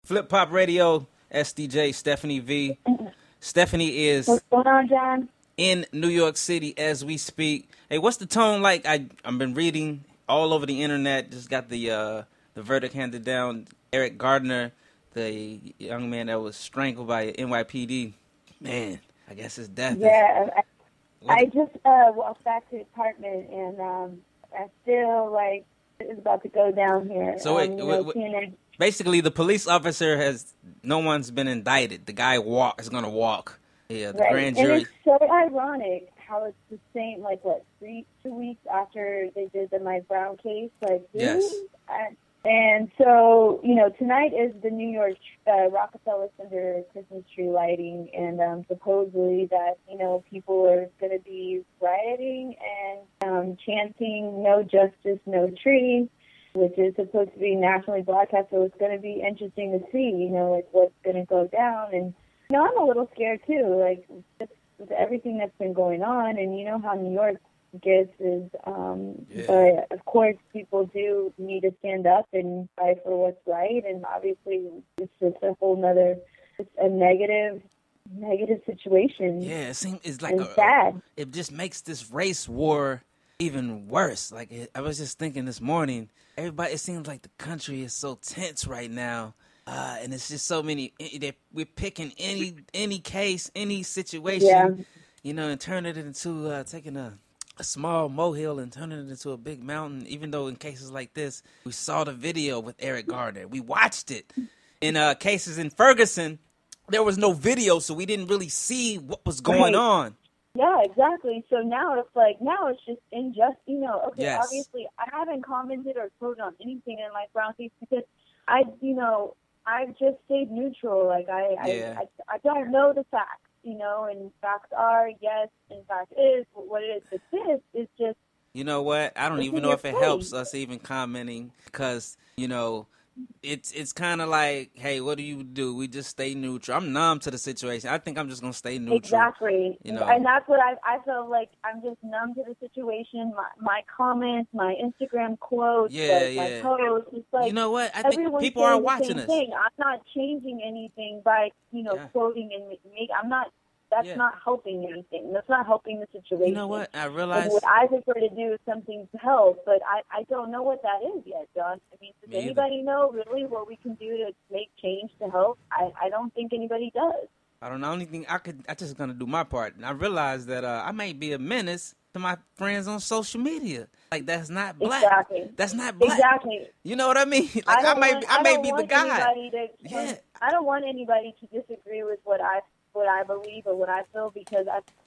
Flip Pop Radio, SDJ, Stefani V. Stephanie is What's going on, John? in New York City as we speak. Hey, what's the tone like? I've been reading all over the internet. Just got the verdict handed down. Eric Garner, the young man that was strangled by NYPD. Man, I guess his death. Yeah, I just walked back to the apartment, and I feel like it's about to go down here. So basically, the police officer no one's been indicted. The guy is going to walk. Yeah, the grand jury. And it's so ironic how it's the same, like, 2 weeks after they did the Mike Brown case? Like, really? Yes. And so, tonight is the New York Rockefeller Center Christmas tree lighting, and supposedly that, people are going to be rioting and chanting "No justice, no tree," which is supposed to be nationally broadcast. So it's going to be interesting to see, what's going to go down. And, I'm a little scared, too, like, just with everything that's been going on. And you know how New York gets is, but of course, people do need to stand up and fight for what's right. And obviously, it's just a whole nother, it's a negative situation. Yeah, it's like sad. It just makes this race war even worse. Like, I was just thinking this morning, it seems like the country is so tense right now. And it's just so many. We're picking any case, any situation, and turning it into taking a small molehill and turning it into a big mountain. Even though in cases like this, we saw the video with Eric Garner, we watched it. In cases in Ferguson, there was no video, so we didn't really see what was going on. Yeah, exactly. So now it's just injustice. Okay, yes. Obviously, I haven't commented or quoted on anything in my Brown case because I've just stayed neutral. Like, I don't know the facts, and facts are, yes, and fact is what it is. But this is just... You know what? I don't even know if it helps us even commenting because, it's kind of like, hey, what do? We just stay neutral. I'm numb to the situation. I think I'm just going to stay neutral. Exactly. And that's what I feel like. I'm just numb to the situation. My comments, my Instagram quotes, my posts. It's like, you know what? I think people are watching this. I'm not changing anything by, quoting and I'm not. That's not helping anything. That's not helping the situation. You know what? I realize... And what I prefer to do is something to help, but I don't know what that is yet, John. I mean, does anybody know really what we can do to make change to help? I don't think anybody does. I don't know. Only thing I just going to do my part. And I realize that I may be a menace to my friends on social media. Like, that's not black. Exactly. That's not black. Exactly. You know what I mean? Like, I may be the guy. I don't want anybody to disagree with what I believe or what I feel, because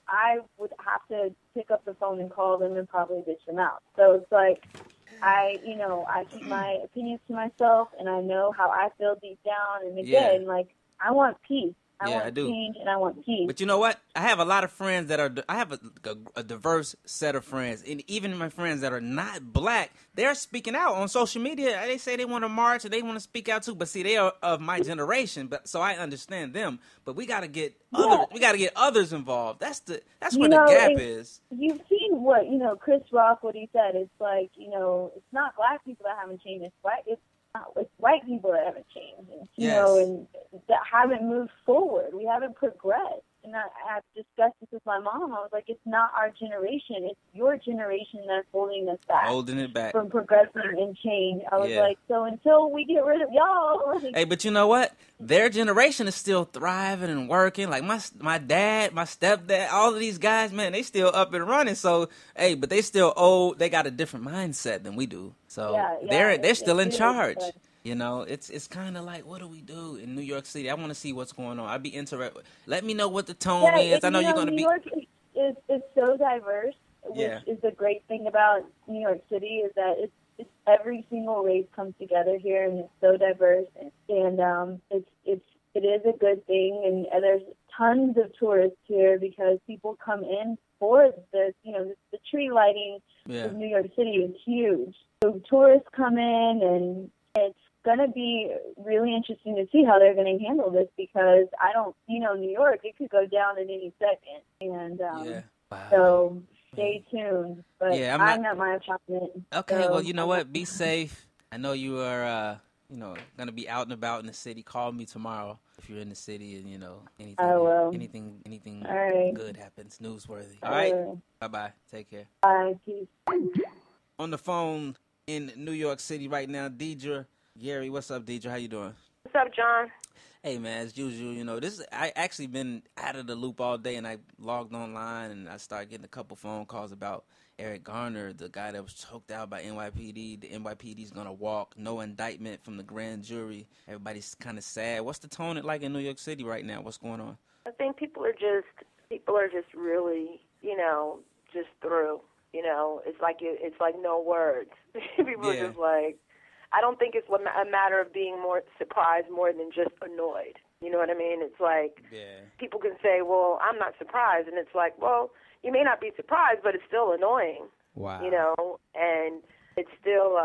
I would have to pick up the phone and call them and probably bitch them out. So it's like, I keep my opinions to myself, and I know how I feel deep down. And again, like, I want peace. I want change, and I want peace. But you know what? I have a lot of friends I have a diverse set of friends. And even my friends that are not black, they're speaking out on social media. They say they want to march and they want to speak out too. But see, they are of my generation, so I understand them. But we got to get others involved. That's where the gap is. You've seen what, Chris Rock, what he said. It's like, it's not black people that haven't changed. It's white people that haven't changed, and that haven't moved forward. We haven't progressed. And I've discussed this with my mom. I was like, it's not our generation. It's your generation that's holding us back. Holding it back. From progressing and change. I was like, so until we get rid of y'all. Hey, but you know what? Their generation is still thriving and working. Like my dad, my stepdad, all of these guys, man, they still up and running. So, hey, but they still old. They got a different mindset than we do. So they're still in charge. It's kind of like, what do we do in New York City? I want to see what's going on. I'd be interested. Let me know what the tone is. I know you're going to be... New York is so diverse, which is the great thing about New York City, is that it's every single race comes together here, and it's so diverse, and it is a good thing, and there's tons of tourists here because people come in for this. The tree lighting of New York City is huge. So tourists come in, and it's going to be really interesting to see how they're going to handle this, because New York, it could go down in any second. And so stay tuned. But I'm at my apartment. Okay, well, you know what? Be safe. I know you are gonna be out and about in the city. Call me tomorrow if you're in the city and anything. I will. Anything All right. good happens, newsworthy. All right. Bye. Take care. Bye. Peace. On the phone in New York City right now, Deidre Gary. What's up, Deidre? How you doing? What's up, John? Hey man, as usual, I actually been out of the loop all day, and I logged online and I started getting a couple phone calls about Eric Garner, the guy that was choked out by NYPD. The NYPD's gonna walk, no indictment from the grand jury. Everybody's kind of sad. What's the tone like in New York City right now? What's going on? I think people are just really, just through. It's like no words. People are just like. I don't think it's a matter of being more surprised more than just annoyed. You know what I mean? It's like people can say, well, I'm not surprised. And it's like, well, you may not be surprised, but it's still annoying. Wow. And it's still,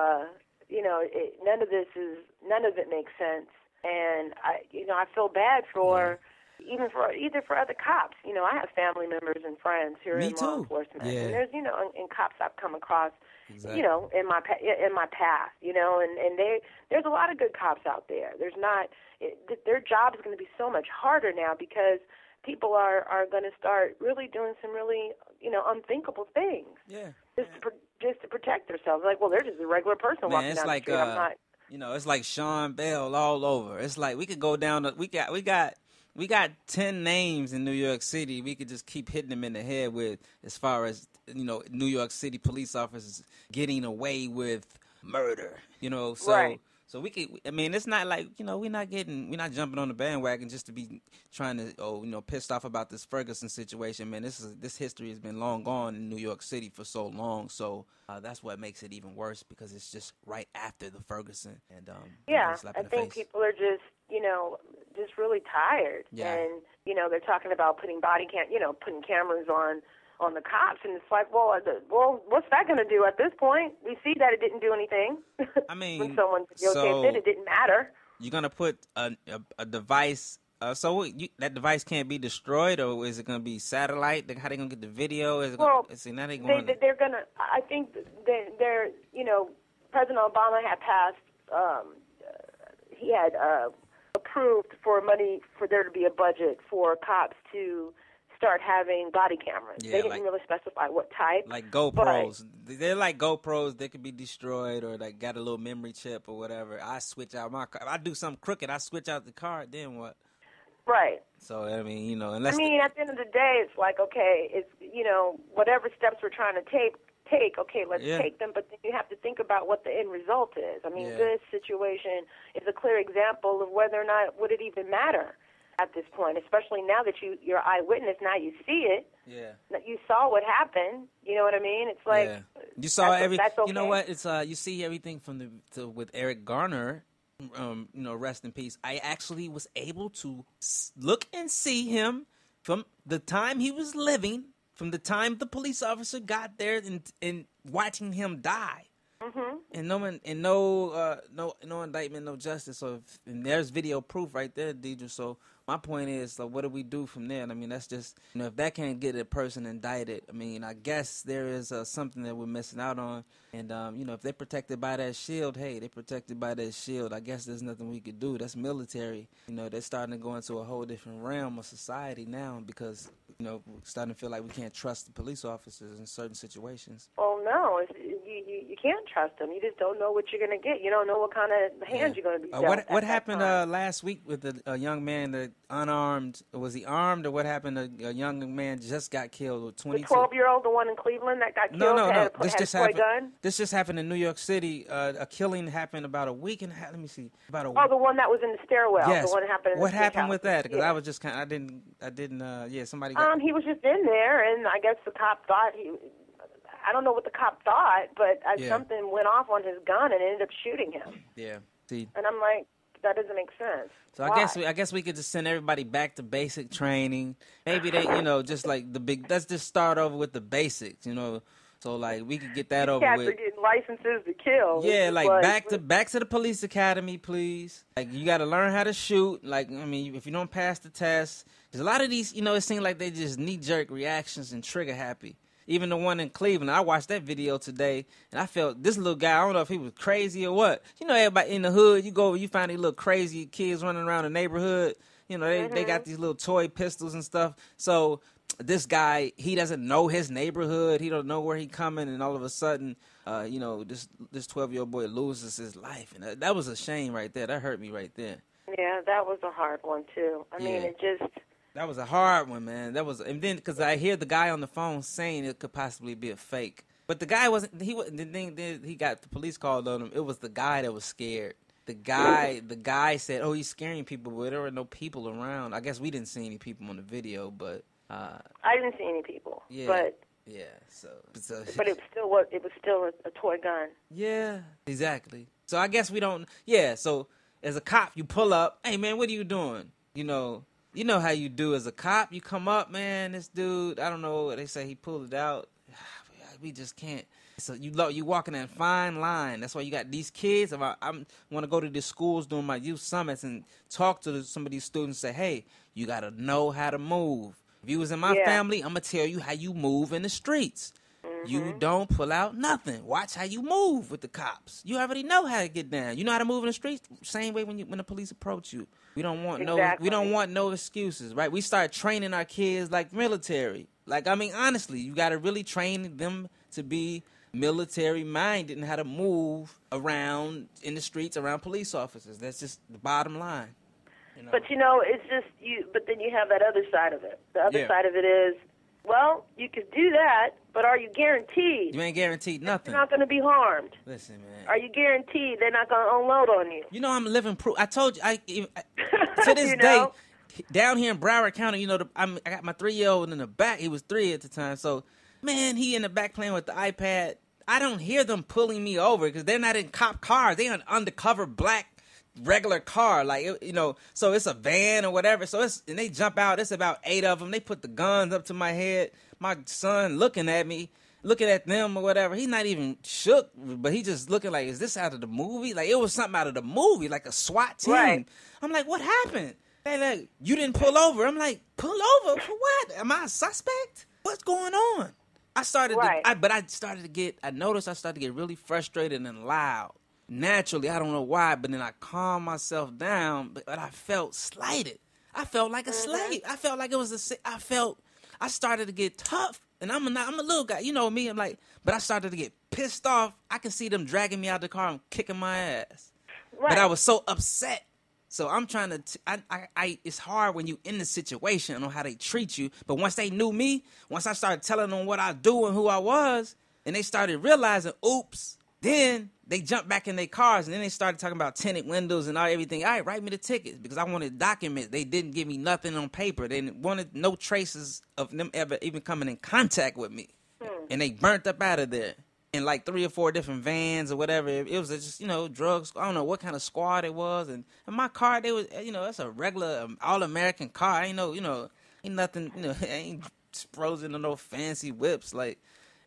none of it makes sense. And I feel bad for for other cops. I have family members and friends who are in law enforcement. Yeah. And there's, and cops I've come across. Exactly. In my path, and there's a lot of good cops out there. Their job is going to be so much harder now because people are going to start really doing some really, unthinkable things. Yeah. Just to protect themselves. Like, well, they're just a regular person walking down the street. I'm not. It's like Sean Bell all over. It's like we could go down. We got 10 names in New York City. We could just keep hitting them in the head with, as far as New York City police officers getting away with murder. So right. So we could. I mean, it's not like we're not jumping on the bandwagon just to be trying to pissed off about this Ferguson situation. Man, this history has been long gone in New York City for so long. So that's what makes it even worse because it's just right after the Ferguson and I think people are just just really tired. Yeah. And they're talking about putting putting cameras on the cops, and it's like, well, what's that going to do at this point? We see that it didn't do anything. I mean, when someone videotaped it didn't matter. You're going to put a device, that device can't be destroyed, or is it going to be satellite? How they going to get the video? Is it well, they're going to, I think they're, President Obama had passed, he had approved for money for there to be a budget for cops to start having body cameras. Yeah, they didn't really specify what type. Like GoPros. They're like GoPros. They could be destroyed or like got a little memory chip or whatever. I switch out my car. If I do something crooked, I switch out the card, then what? Right. So, I mean, at the end of the day, it's like, okay, it's, whatever steps we're trying to take, okay, let's take them, but then you have to think about what the end result is. I mean, this situation is a clear example of whether or not would it even matter at this point, especially now that you're eyewitness, now you see it. Yeah. You saw what happened. You know what I mean? It's like you saw everything. That's okay. You know what? It's you see everything from with Eric Garner. Rest in peace. I actually was able to look and see him from the time he was living, from the time the police officer got there, and watching him die. Mm-hmm. And no indictment, no justice. So and there's video proof right there, Deidre. So my point is, what do we do from there? And I mean, that's just if that can't get a person indicted, I mean, I guess there is something that we're missing out on. And if they're protected by that shield, hey, they're protected by that shield. I guess there's nothing we could do. That's military. They're starting to go into a whole different realm of society now because we're starting to feel like we can't trust the police officers in certain situations. Well, no, you can't trust them. You just don't know what you're going to get. You don't know what kind of hands you're going to be dealt. What happened last week with a young man that unarmed? Was he armed or what happened? A young man just got killed. 22. The 12-year-old, the one in Cleveland that got killed. No. This just happened. Gun? This just happened in New York City. A killing happened about a week and a half. Let me see. The one that was in the stairwell. Yes. The one that happened in what the happened house. with that? Because I was just I didn't. Somebody. He was just in there, and I guess the cop thought I don't know what the cop thought, but something went off on his gun and ended up shooting him. Yeah. See. And I'm like, that doesn't make sense. So I guess we could just send everybody back to basic training. Maybe they, just like let's just start over with the basics, So like we could get that over with. Cats are getting licenses to kill. Yeah, like back to the police academy, please. Like you got to learn how to shoot. Like I mean, if you don't pass the test, because a lot of these, it seems like they just knee jerk reactions and trigger happy. Even the one in Cleveland, I watched that video today, and I felt this little guy, I don't know if he was crazy or what. You know, everybody in the hood, you go over, you find these little crazy kids running around the neighborhood. You know, they got these little toy pistols and stuff. So this guy, he doesn't know his neighborhood. He don't know where he coming, and all of a sudden, you know, this 12-year-old boy loses his life. And that was a shame right there. That hurt me right there. Yeah, that was a hard one, too. I mean, it just... That was a hard one, man. And then, because I hear the guy on the phone saying it could possibly be a fake. But the guy wasn't, he got the police called on him. It was the guy that was scared. The guy said, "Oh, he's scaring people," but there were no people around. I guess we didn't see any people on the video, but I didn't see any people. Yeah, but yeah. So but it was still a toy gun. Yeah, exactly. So I guess we don't. Yeah. So as a cop, you pull up. Hey, man, what are you doing? You know how you do as a cop. You come up, man. This dude, I don't know. They say he pulled it out. We just can't. So you walking that fine line. That's why you got these kids. I want to go to these schools during my youth summits and talk to some of these students. Say, hey, you got to know how to move. If you was in my family, I'm gonna tell you how you move in the streets. You don't pull out nothing. Watch how you move with the cops. You already know how to get down. You know how to move in the streets. Same way when the police approach you. We don't want no excuses, right? We start training our kids like military. Like, I mean, honestly, you got to really train them to be military-minded and how to move around in the streets around police officers. That's just the bottom line. You know? But, you know, it's just but then you have that other side of it. The other side of it is, well, you could do that, but are you guaranteed? You ain't guaranteed nothing. You're not going to be harmed. Listen, man. Are you guaranteed they're not going to unload on you? You know, I'm living proof. I told you, to this day, down here in Broward County, you know, I got my 3-year-old in the back. He was 3 at the time. So, man, he in the back playing with the iPad. I don't hear them pulling me over because they're not in cop cars. They're an undercover black regular car, like, you know, so it's a van or whatever. So and they jump out. It's about 8 of them. They put the guns up to my head. My son looking at me, looking at them or whatever. He's not even shook, but he just looking like, is this out of the movie? Like, it was something out of the movie, like a SWAT team. Right. I'm like, what happened? They like, you didn't pull over. I'm like, pull over for what? Am I a suspect? What's going on? I noticed I started to get really frustrated and loud. Naturally, I don't know why, but then I calmed myself down, but I felt slighted. I felt like a slave. I felt like I started to get tough, and I'm a little guy, you know me, but I started to get pissed off. I can see them dragging me out of the car and kicking my ass. Right. But I was so upset. So I'm trying to, it's hard when you in the situation on how they treat you. But once they knew me, once I started telling them what I do and who I was, and they started realizing, oops, then they jumped back in their cars, and then they started talking about tinted windows and everything. All right, write me the tickets, because I wanted documents. They didn't give me nothing on paper. They wanted no traces of them ever even coming in contact with me. And they burnt up out of there in like 3 or 4 different vans or whatever. It was just, you know, drugs. I don't know what kind of squad it was. And my car, they was, you know, that's a regular all-American car. Ain't nothing, you know, ain't frozen on no fancy whips. Like,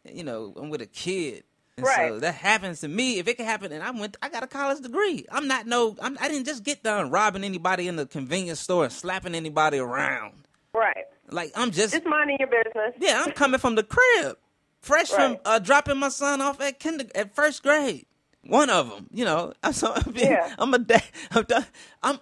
you know, I'm with a kid. And so that happens to me. If it can happen, and I got a college degree. I didn't just get done robbing anybody in the convenience store and slapping anybody around. Right. Like, I'm just minding your business. Yeah, I'm coming from the crib. Fresh from dropping my son off at first grade. One of them, you know. I'm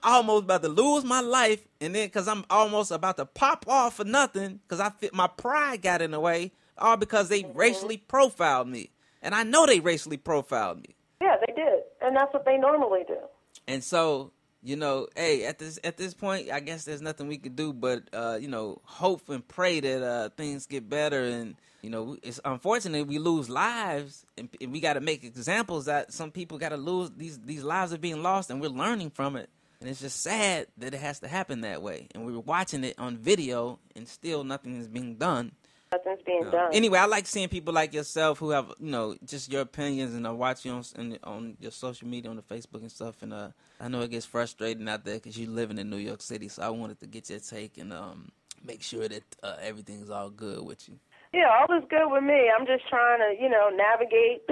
almost about to lose my life, and then because I'm almost about to pop off for nothing, because my pride got in the way, all because they racially profiled me. And I know they racially profiled me. Yeah, they did. And that's what they normally do. And so, you know, hey, at this point, I guess there's nothing we could do but, you know, hope and pray that things get better. And, you know, it's unfortunate we lose lives, and we got to make examples that some people got to lose. These lives are being lost, and we're learning from it. And it's just sad that it has to happen that way. And we're watching it on video, and still nothing is being done. Nothing's being done. Anyway, I like seeing people like yourself who have, you know, just your opinions, and I watch you on your social media, on the Facebook and stuff. And I know it gets frustrating out there because you're living in New York City. So I wanted to get your take and make sure that everything's all good with you. Yeah, all is good with me. I'm just trying to, you know, navigate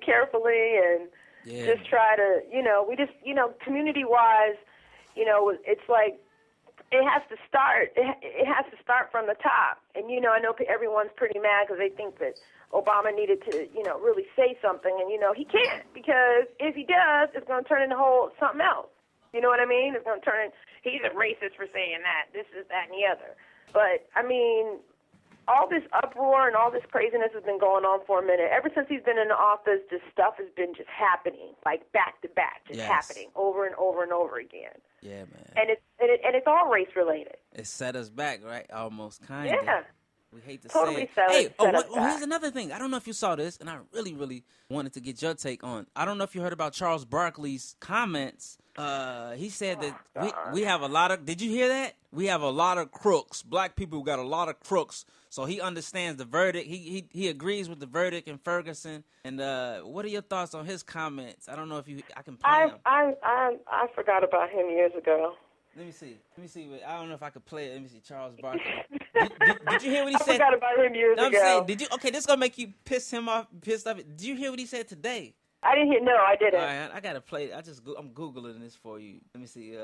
carefully, and just try to, you know, community-wise, you know, it's like, it has to start. It has to start from the top. And I know everyone's pretty mad because they think that Obama needed to, really say something, and he can't, because if he does, it's going to turn into something else. You know what I mean? It's going to turn. He's a racist for saying that. This is that and the other. But I mean, all this uproar and all this craziness has been going on for a minute. Ever since he's been in the office, this stuff has been just happening, like back to back, just happening over and over and over again. Yeah, man. And it's all race related. It set us back, right? Almost, kind of. Yeah. We hate to totally say it. Hey, well, here's another thing. I don't know if you saw this, and I really, really wanted to get your take on. I don't know if you heard about Charles Barkley's comments. He said that we have a lot of. Did you hear that? We have a lot of crooks. Black people got a lot of crooks. So he understands the verdict. He agrees with the verdict in Ferguson. And what are your thoughts on his comments? I don't know if I can play them. I forgot about him years ago. Let me see. I don't know if I could play it. Let me see. Charles Barkley. Did you hear what he said? I forgot about him years ago. I'm saying, did you? Okay, this is gonna make you pissed off. Did you hear what he said today? I didn't hear. No, I didn't. All right, I gotta play it. I'm googling this for you. Let me see.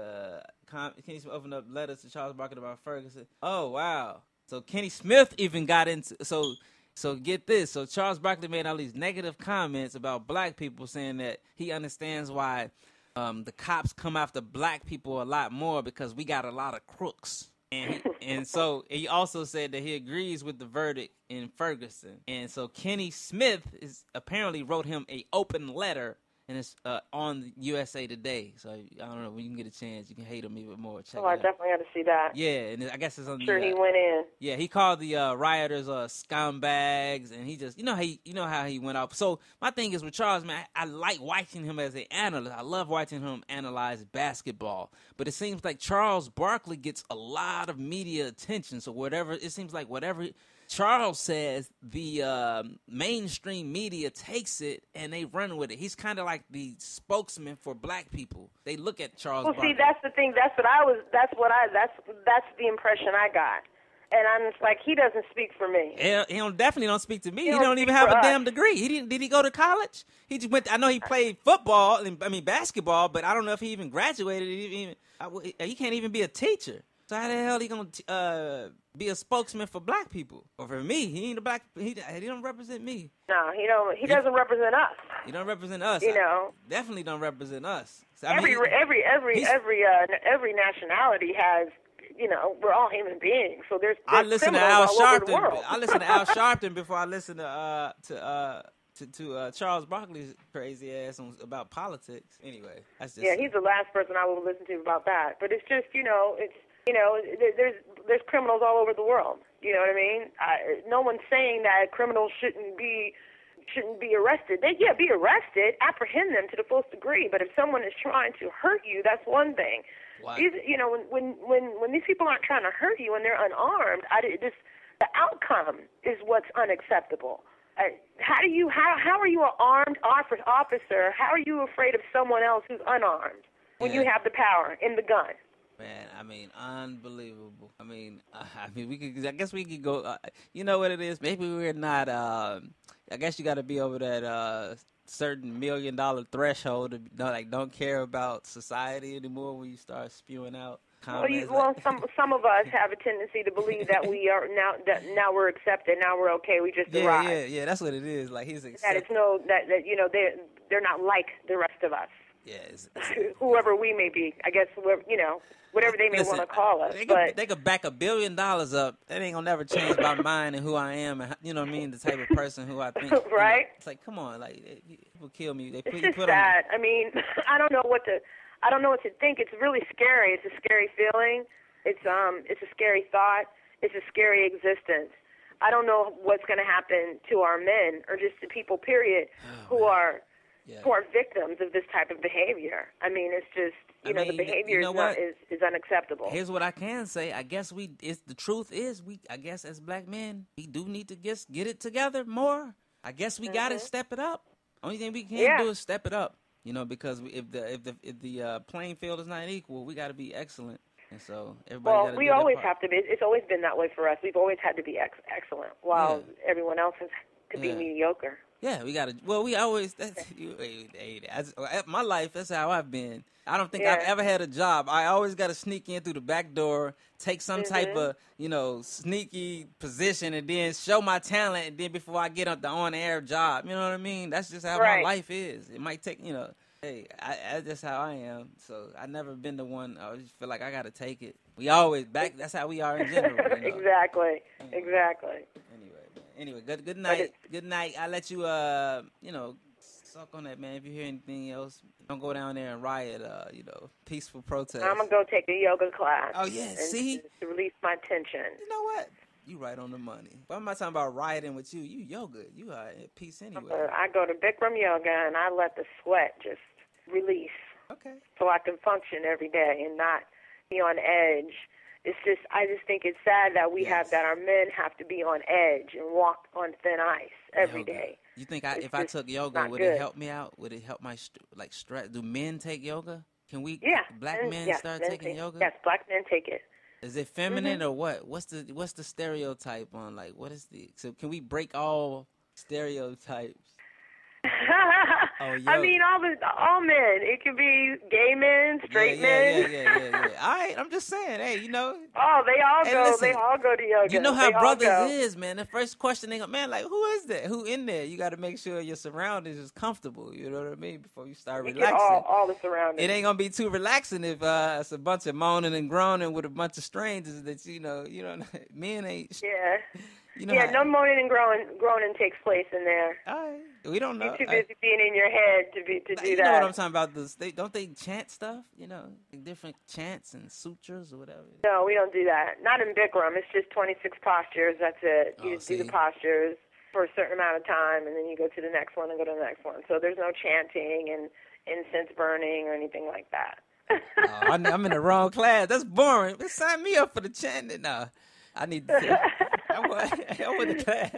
Can you open up letters to Charles Barkley about Ferguson? Oh wow. So Kenny Smith even got into. So get this. So Charles Barkley made all these negative comments about black people, saying that he understands why the cops come after black people a lot more because we got a lot of crooks. And so he also said that he agrees with the verdict in Ferguson. And so Kenny Smith apparently wrote him a open letter, and it's on USA Today. So I don't know, when you can get a chance, you can hate him even more. Check it out. I definitely got to see that. Yeah, and I guess it's on. Sure, he went in. Yeah, he called the rioters scumbags, and he just, how he went out. So my thing is with Charles, man, I like watching him as an analyst. I love watching him analyze basketball. But it seems like Charles Barkley gets a lot of media attention. So whatever Charles says, the mainstream media takes it and they run with it. He's kind of like the spokesman for black people. They look at Charles Barkley. See, that's the thing. That's the impression I got. And I'm just like, he doesn't speak for me. He definitely don't speak to me. He don't even have a damn degree. Did he go to college? He just went. I know he played football. Basketball, but I don't know if he even graduated. He can't even be a teacher. So how the hell he gonna be a spokesman for black people? Or for me, he ain't a black. He don't represent me. No, he don't. He doesn't represent us. He don't represent us. Definitely don't represent us. So, every nationality has. We're all human beings. So there's I listen to Al Sharpton. I listen to Al Sharpton before I listen to Charles Barkley's crazy ass about politics. Anyway, that's just he's the last person I will listen to about that. But it's just there's criminals all over the world. You know what I mean? No one's saying that criminals shouldn't be arrested. Be arrested, apprehend them to the fullest degree. But if someone is trying to hurt you, that's one thing. These, when these people aren't trying to hurt you and they're unarmed, the outcome is what's unacceptable. How are you an armed officer? How are you afraid of someone else who's unarmed when you have the power in the gun? Man, unbelievable. We could. I guess we could go. You know what it is? Maybe we're not. I guess you got to be over that certain $1 million threshold to don't care about society anymore when you start spewing out comments. Some of us have a tendency to believe that we are now we're accepted, now we're okay, we just arrived. Yeah, that's what it is. Like he's accepted. That it's they're not like the rest of us. Yeah, whoever we may be, I guess. Whatever they may want to call us. They could back $1 billion up. That ain't gonna never change my mind and who I am, and you know what I mean, the type of person who I think. Right. It's like, come on, people kill me. It's just sad. I don't know what to think. It's really scary. It's a scary feeling. It's a scary thought. It's a scary existence. I don't know what's going to happen to our men or just to people, period, who are victims of this type of behavior. It's just, the behavior is unacceptable. Here's what I can say. I guess the truth is, I guess as black men, we do need to get it together more. I guess we got to step it up. Only thing we can do is step it up. Because if the playing field is not equal, we got to be excellent. And so everybody. We always have to be. It's always been that way for us. We've always had to be excellent, while everyone else could be mediocre. Yeah, we gotta. Well, we always. My life. That's how I've been. I don't think I've ever had a job. I always got to sneak in through the back door, take some type of sneaky position, and then show my talent. And then before I get on the on-air job, you know what I mean? That's just how my life is. It might take Hey, that's just how I am. So I never been the one. I just feel like I got to take it. We always back. That's how we are in general. Exactly. Exactly. Anyway, good night. Good night. I'll let you, suck on that, man. If you hear anything else, don't go down there and riot, peaceful protest. I'm going to go take a yoga class. Oh, yeah, see? To release my tension. You know what? You right on the money. But I'm not talking about rioting with you. You yoga. You are at peace anyway. I go to Bikram yoga, and I let the sweat just release. Okay. So I can function every day and not be on edge. I just think it's sad that our men have to be on edge and walk on thin ice every day. You think if I took yoga, would it help me out? Would it help my stress? Do men take yoga? Can we? Yeah. Black men start taking yoga? Yes, black men take it. Is it feminine or what? What's the stereotype on so can we break all stereotypes? I mean, all men. It could be gay men, straight men. Yeah. All right, I'm just saying. Hey, Oh, they all go. Listen, they all go to yoga. You know how brothers is, man. The first question they go, man, who is that? Who in there? You got to make sure your surroundings is comfortable. You know what I mean? Before you start relaxing. All the surroundings. It ain't gonna be too relaxing if it's a bunch of moaning and groaning with a bunch of strangers that men ain't. Yeah. No moaning and groaning takes place in there. We don't know. You're too busy being in your head to do that. You know what I'm talking about? Don't they chant stuff? Different chants and sutras or whatever. No, we don't do that. Not in Bikram. It's just 26 postures. That's it. You just do the postures for a certain amount of time, and then you go to the next one and go to the next one. So there's no chanting and incense burning or anything like that. I'm in the wrong class. That's boring. Sign me up for the chanting now. I need to. I want the class.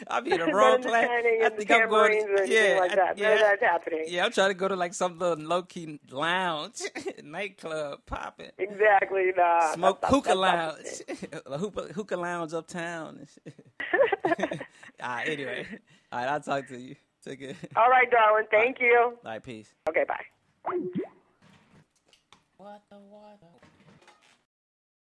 I'll be in the wrong class. I think I'm going. Like that. None of that's happening. Yeah, I'm trying to go to some little low key lounge, nightclub, popping. Exactly. Nah. Smoke hookah lounge, hookah lounge uptown. Anyway, all right. I'll talk to you. Take it. All right, darling. Thank you. All right, peace. Okay, bye. What the?